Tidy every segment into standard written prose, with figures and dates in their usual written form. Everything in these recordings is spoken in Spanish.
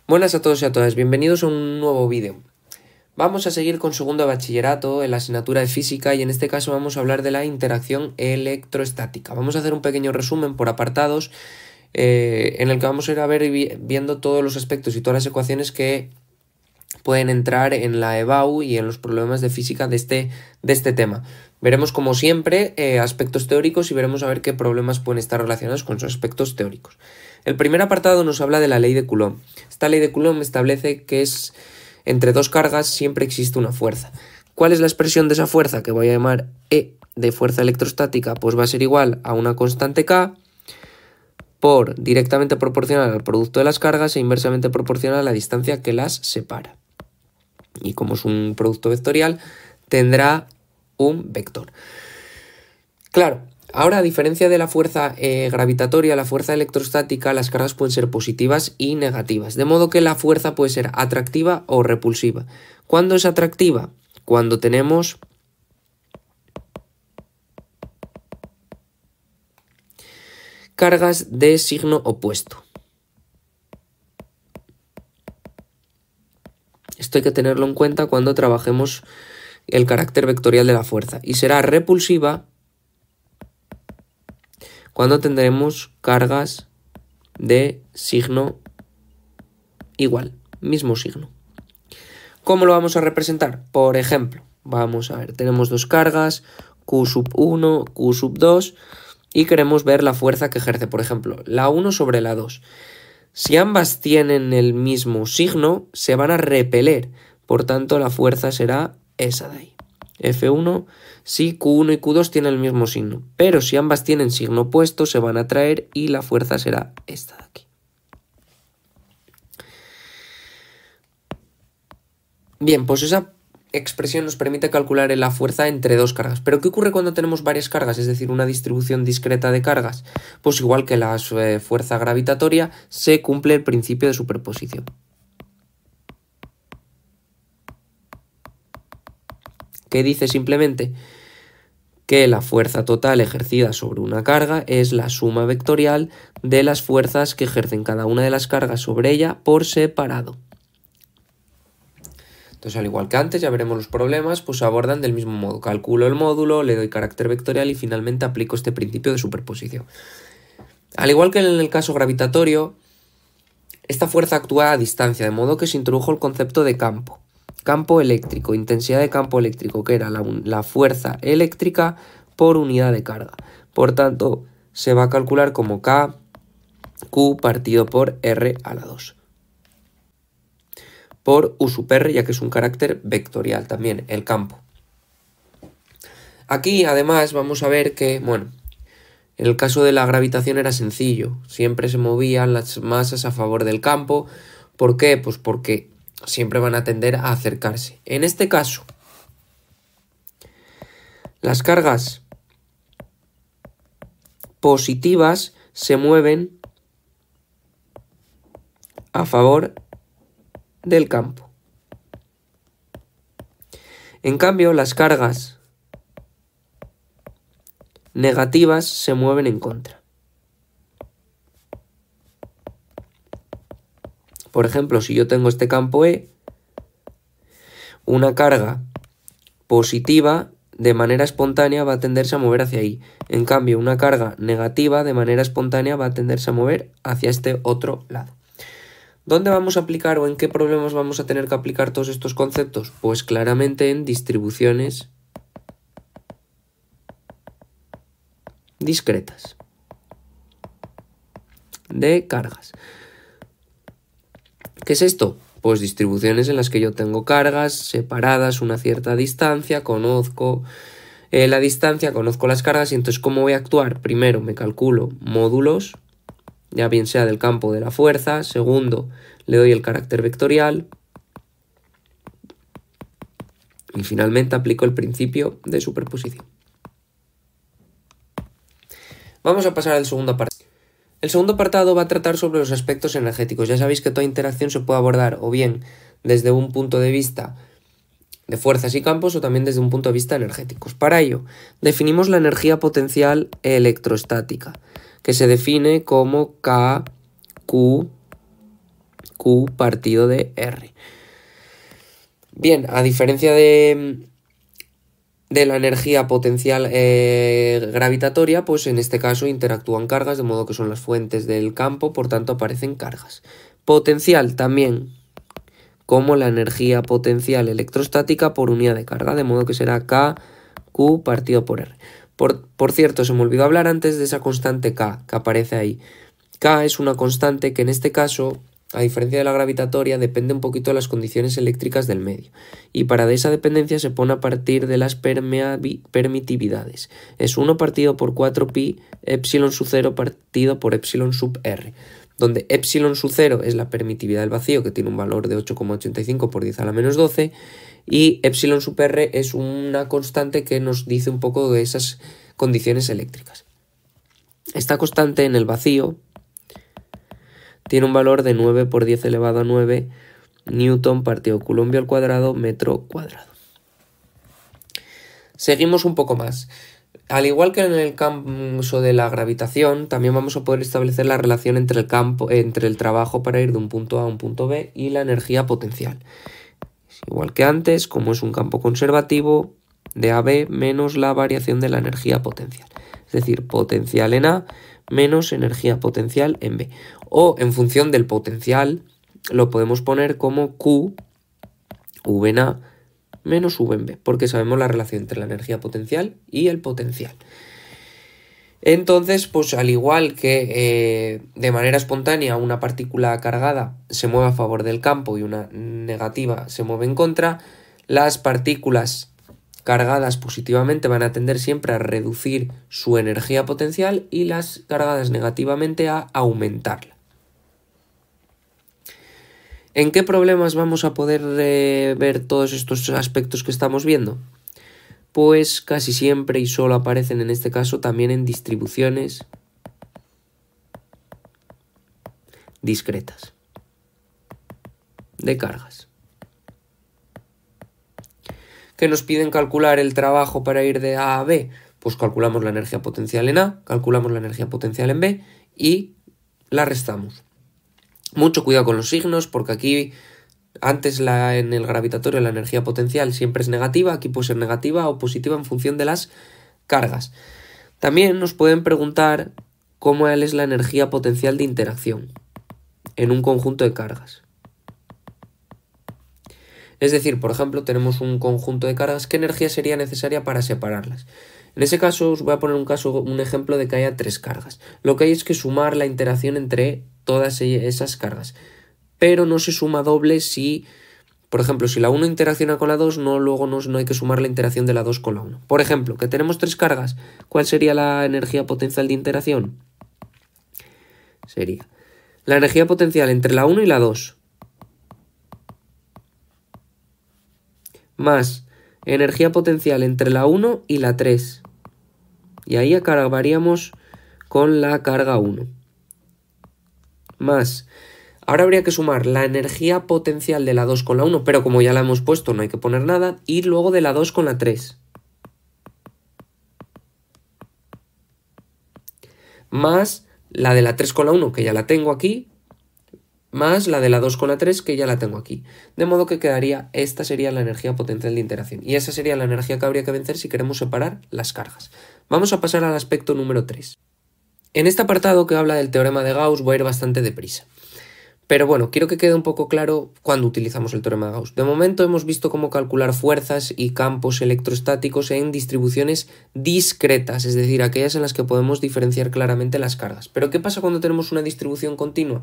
Buenas a todos y a todas, bienvenidos a un nuevo vídeo. Vamos a seguir con segundo de bachillerato en la asignatura de física y en este caso vamos a hablar de la interacción electrostática. Vamos a hacer un pequeño resumen por apartados en el que vamos a ir a ver viendo todos los aspectos y todas las ecuaciones que pueden entrar en la EBAU y en los problemas de física de este tema. Veremos como siempre aspectos teóricos y veremos a ver qué problemas pueden estar relacionados con esos aspectos teóricos. El primer apartado nos habla de la ley de Coulomb. Esta ley de Coulomb establece que entre dos cargas siempre existe una fuerza. ¿Cuál es la expresión de esa fuerza? Que voy a llamar E de fuerza electrostática, pues va a ser igual a una constante K por directamente proporcional al producto de las cargas e inversamente proporcional a la distancia que las separa. Y como es un producto vectorial, tendrá un vector. Claro, ahora a diferencia de la fuerza gravitatoria, la fuerza electrostática, las cargas pueden ser positivas y negativas, de modo que la fuerza puede ser atractiva o repulsiva. ¿Cuándo es atractiva? Cuando tenemos cargas de signo opuesto. Esto hay que tenerlo en cuenta cuando trabajemos el carácter vectorial de la fuerza. Y será repulsiva cuando tendremos cargas de signo igual, mismo signo. ¿Cómo lo vamos a representar? Por ejemplo, vamos a ver, tenemos dos cargas, Q sub 1, Q sub 2, y queremos ver la fuerza que ejerce, por ejemplo, la 1 sobre la 2. Si ambas tienen el mismo signo, se van a repeler, por tanto la fuerza será esa de ahí. F1, si Q1 y Q2 tienen el mismo signo, pero si ambas tienen signo opuesto, se van a atraer y la fuerza será esta de aquí. Bien, pues esa expresión nos permite calcular la fuerza entre dos cargas. ¿Pero qué ocurre cuando tenemos varias cargas? Es decir, una distribución discreta de cargas. Pues igual que la fuerza gravitatoria, se cumple el principio de superposición. ¿Qué dice simplemente? Que la fuerza total ejercida sobre una carga es la suma vectorial de las fuerzas que ejercen cada una de las cargas sobre ella por separado. Entonces, al igual que antes, ya veremos los problemas, pues se abordan del mismo modo. Calculo el módulo, le doy carácter vectorial y finalmente aplico este principio de superposición. Al igual que en el caso gravitatorio, esta fuerza actúa a distancia, de modo que se introdujo el concepto de campo. Campo eléctrico, intensidad de campo eléctrico, que era la fuerza eléctrica por unidad de carga. Por tanto, se va a calcular como KQ partido por R a la 2. Por U sub R, ya que es un carácter vectorial también, el campo. Aquí, además, vamos a ver que, bueno, en el caso de la gravitación era sencillo. Siempre se movían las masas a favor del campo. ¿Por qué? Pues porque siempre van a tender a acercarse. En este caso, las cargas positivas se mueven a favor del campo. En cambio, las cargas negativas se mueven en contra. Por ejemplo, si yo tengo este campo E, una carga positiva de manera espontánea va a tenderse a mover hacia ahí. En cambio, una carga negativa de manera espontánea va a tenderse a mover hacia este otro lado. ¿Dónde vamos a aplicar o en qué problemas vamos a tener que aplicar todos estos conceptos? Pues claramente en distribuciones discretas de cargas. ¿Qué es esto? Pues distribuciones en las que yo tengo cargas separadas una cierta distancia, conozco la distancia, conozco las cargas y entonces ¿cómo voy a actuar? Primero me calculo módulos, ya bien sea del campo de la fuerza. Segundo, le doy el carácter vectorial. Y finalmente aplico el principio de superposición. Vamos a pasar al segundo apartado. El segundo apartado va a tratar sobre los aspectos energéticos. Ya sabéis que toda interacción se puede abordar o bien desde un punto de vista de fuerzas y campos o también desde un punto de vista energéticos. Para ello, definimos la energía potencial electrostática, que se define como K, Q partido de R. Bien, a diferencia de la energía potencial gravitatoria, pues en este caso interactúan cargas, de modo que son las fuentes del campo, por tanto aparecen cargas. Potencial también como la energía potencial electrostática por unidad de carga, de modo que será K, Q partido por R. Por cierto, se me olvidó hablar antes de esa constante K, que aparece ahí. K es una constante que en este caso, a diferencia de la gravitatoria, depende un poquito de las condiciones eléctricas del medio. Y para esa dependencia se pone a partir de las permitividades. Es 1 partido por 4pi epsilon sub 0 partido por epsilon sub R, donde epsilon sub 0 es la permitividad del vacío, que tiene un valor de 8,85 por 10 a la menos 12, y epsilon sub R es una constante que nos dice un poco de esas condiciones eléctricas. Esta constante en el vacío tiene un valor de 9 por 10 elevado a 9 newton partido coulombio al cuadrado metro cuadrado. Seguimos un poco más. Al igual que en el caso de la gravitación, también vamos a poder establecer la relación entre el trabajo para ir de un punto A a un punto B y la energía potencial. Es igual que antes, como es un campo conservativo, de A a B menos la variación de la energía potencial. Es decir, potencial en A menos energía potencial en B. O en función del potencial lo podemos poner como Q, V en A, menos V en B, porque sabemos la relación entre la energía potencial y el potencial. Entonces, pues al igual que de manera espontánea una partícula cargada se mueve a favor del campo y una negativa se mueve en contra, las partículas cargadas positivamente van a tender siempre a reducir su energía potencial y las cargadas negativamente a aumentarla. ¿En qué problemas vamos a poder ver todos estos aspectos que estamos viendo? Pues casi siempre y solo aparecen en este caso también en distribuciones discretas de cargas, que nos piden calcular el trabajo para ir de A a B. Pues calculamos la energía potencial en A, calculamos la energía potencial en B y la restamos. Mucho cuidado con los signos, porque aquí antes en el gravitatorio la energía potencial siempre es negativa, aquí puede ser negativa o positiva en función de las cargas. También nos pueden preguntar cuál es la energía potencial de interacción en un conjunto de cargas. Es decir, por ejemplo, tenemos un conjunto de cargas, ¿qué energía sería necesaria para separarlas? En ese caso os voy a poner un ejemplo de que haya 3 cargas. Lo que hay es que sumar la interacción entre todas esas cargas, pero no se suma doble si, por ejemplo, si la 1 interacciona con la 2, luego no hay que sumar la interacción de la 2 con la 1. Por ejemplo, que tenemos 3 cargas, ¿cuál sería la energía potencial de interacción? Sería la energía potencial entre la 1 y la 2 más energía potencial entre la 1 y la 3. Y ahí acabaríamos con la carga 1. Más, ahora habría que sumar la energía potencial de la 2 con la 1, pero como ya la hemos puesto no hay que poner nada, y luego de la 2 con la 3. Más la de la 3 con la 1, que ya la tengo aquí, más la de la 2 con la 3, que ya la tengo aquí. De modo que esta sería la energía potencial de interacción. Y esa sería la energía que habría que vencer si queremos separar las cargas. Vamos a pasar al aspecto número 3. En este apartado que habla del teorema de Gauss voy a ir bastante deprisa. Pero bueno, quiero que quede un poco claro cuando utilizamos el teorema de Gauss. De momento hemos visto cómo calcular fuerzas y campos electrostáticos en distribuciones discretas, es decir, aquellas en las que podemos diferenciar claramente las cargas. Pero ¿qué pasa cuando tenemos una distribución continua?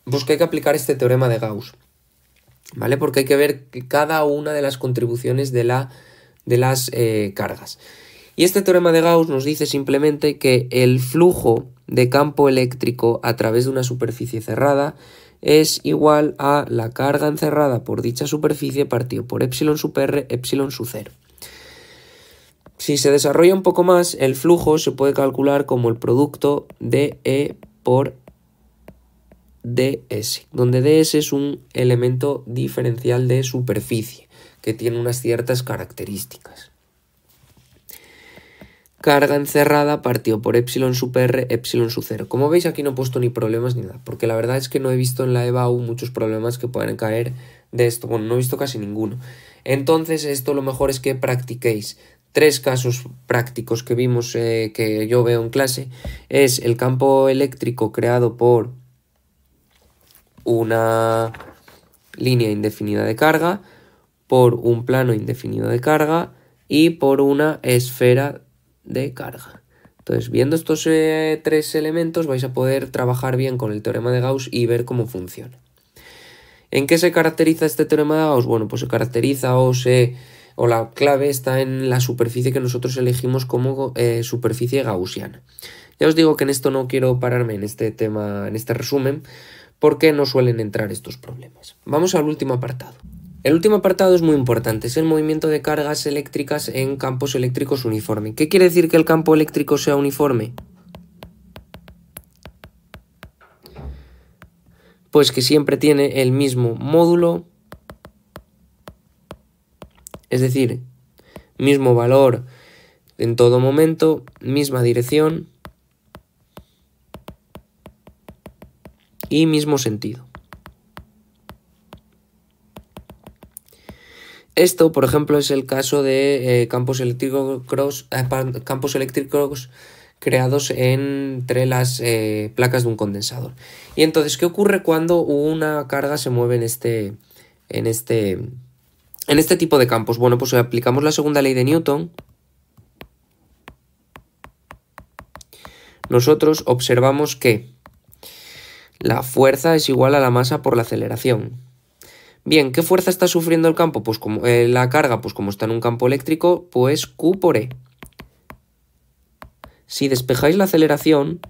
Pues que hay que aplicar este teorema de Gauss, ¿vale? Porque hay que ver cada una de las contribuciones de las cargas. Y este teorema de Gauss nos dice simplemente que el flujo de campo eléctrico a través de una superficie cerrada es igual a la carga encerrada por dicha superficie partido por epsilon sub r, epsilon sub 0. Si se desarrolla un poco más, el flujo se puede calcular como el producto de E por ds, donde ds es un elemento diferencial de superficie que tiene unas ciertas características. Carga encerrada partido por epsilon sub r, epsilon sub 0. Como veis, aquí no he puesto ni problemas ni nada, porque la verdad es que no he visto en la EBAU muchos problemas que puedan caer de esto. Bueno, no he visto casi ninguno. Entonces, esto lo mejor es que practiquéis. 3 casos prácticos que vimos, que yo veo en clase, es el campo eléctrico creado por una línea indefinida de carga, por un plano indefinido de carga y por una esfera de carga. Entonces, viendo estos 3 elementos vais a poder trabajar bien con el teorema de Gauss y ver cómo funciona. ¿En qué se caracteriza este teorema de Gauss? Bueno, pues se caracteriza o la clave está en la superficie que nosotros elegimos como superficie gaussiana. Ya os digo que en esto no quiero pararme en este tema, en este resumen, porque no suelen entrar estos problemas. Vamos al último apartado. El último apartado es muy importante, es el movimiento de cargas eléctricas en campos eléctricos uniforme. ¿Qué quiere decir que el campo eléctrico sea uniforme? Pues que siempre tiene el mismo módulo, es decir, mismo valor en todo momento, misma dirección y mismo sentido. Esto, por ejemplo, es el caso de campos eléctricos creados entre las placas de un condensador. Y entonces, ¿qué ocurre cuando una carga se mueve en este tipo de campos? Bueno, pues aplicamos la segunda ley de Newton. Nosotros observamos que la fuerza es igual a la masa por la aceleración. Bien, ¿qué fuerza está sufriendo el campo? Pues como la carga, pues como está en un campo eléctrico, pues Q por E. Si despejáis la aceleración,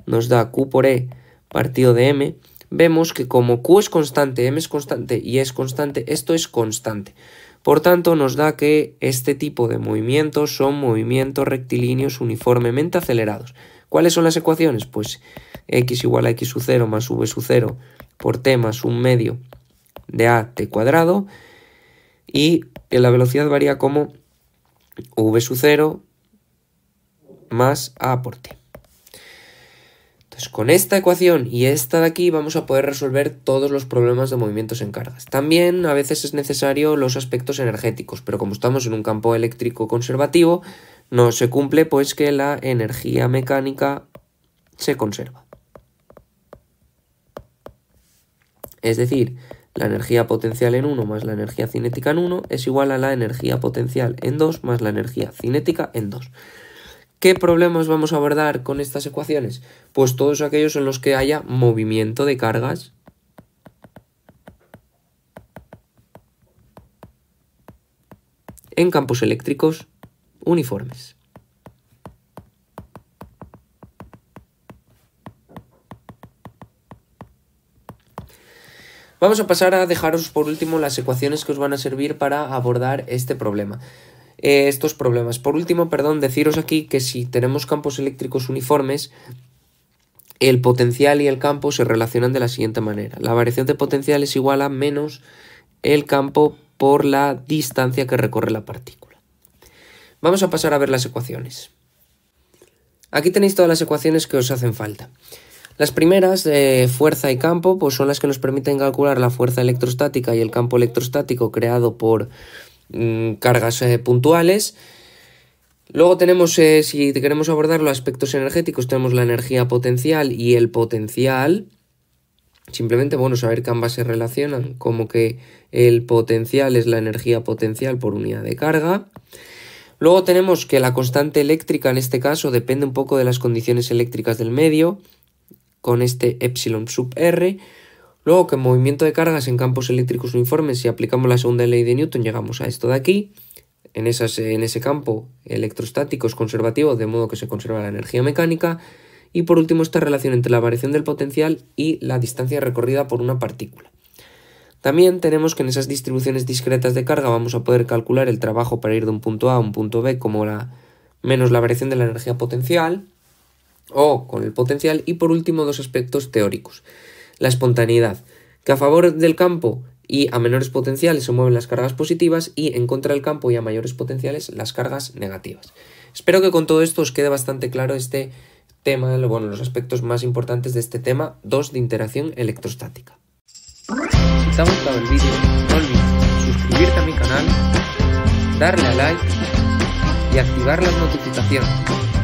nos da Q por E partido de M. Vemos que como Q es constante, M es constante y E es constante, esto es constante. Por tanto, nos da que este tipo de movimientos son movimientos rectilíneos uniformemente acelerados. ¿Cuáles son las ecuaciones? Pues x igual a x sub 0 más v sub 0 por t más un medio de a t cuadrado, y la velocidad varía como v sub 0 más a por t. Entonces, con esta ecuación y esta de aquí vamos a poder resolver todos los problemas de movimientos en cargas. También a veces es necesario los aspectos energéticos, pero como estamos en un campo eléctrico conservativo, no se cumple pues que la energía mecánica se conserva. Es decir, la energía potencial en 1 más la energía cinética en 1 es igual a la energía potencial en 2 más la energía cinética en 2. ¿Qué problemas vamos a abordar con estas ecuaciones? Pues todos aquellos en los que haya movimiento de cargas en campos eléctricos uniformes. Vamos a pasar a dejaros por último las ecuaciones que os van a servir para abordar este problema. Estos problemas. Por último, deciros aquí que si tenemos campos eléctricos uniformes, el potencial y el campo se relacionan de la siguiente manera. La variación de potencial es igual a menos el campo por la distancia que recorre la partícula. Vamos a pasar a ver las ecuaciones. Aquí tenéis todas las ecuaciones que os hacen falta. Las primeras, fuerza y campo, pues son las que nos permiten calcular la fuerza electrostática y el campo electrostático creado por cargas puntuales. Luego tenemos, si queremos abordar los aspectos energéticos, tenemos la energía potencial y el potencial. Simplemente, saber que ambas se relacionan, como que el potencial es la energía potencial por unidad de carga. Luego tenemos que la constante eléctrica en este caso depende un poco de las condiciones eléctricas del medio, con este epsilon sub r. Luego que en movimiento de cargas en campos eléctricos uniformes, si aplicamos la segunda ley de Newton, llegamos a esto de aquí. En ese campo electrostático es conservativo, de modo que se conserva la energía mecánica. Y por último, esta relación entre la variación del potencial y la distancia recorrida por una partícula. También tenemos que en esas distribuciones discretas de carga vamos a poder calcular el trabajo para ir de un punto A a un punto B como menos la variación de la energía potencial o con el potencial. Y por último, dos aspectos teóricos. La espontaneidad, que a favor del campo y a menores potenciales se mueven las cargas positivas y en contra del campo y a mayores potenciales las cargas negativas. Espero que con todo esto os quede bastante claro este tema, los aspectos más importantes de este tema 2 de interacción electrostática. Si te ha gustado el vídeo, no olvides suscribirte a mi canal, darle a like y activar las notificaciones.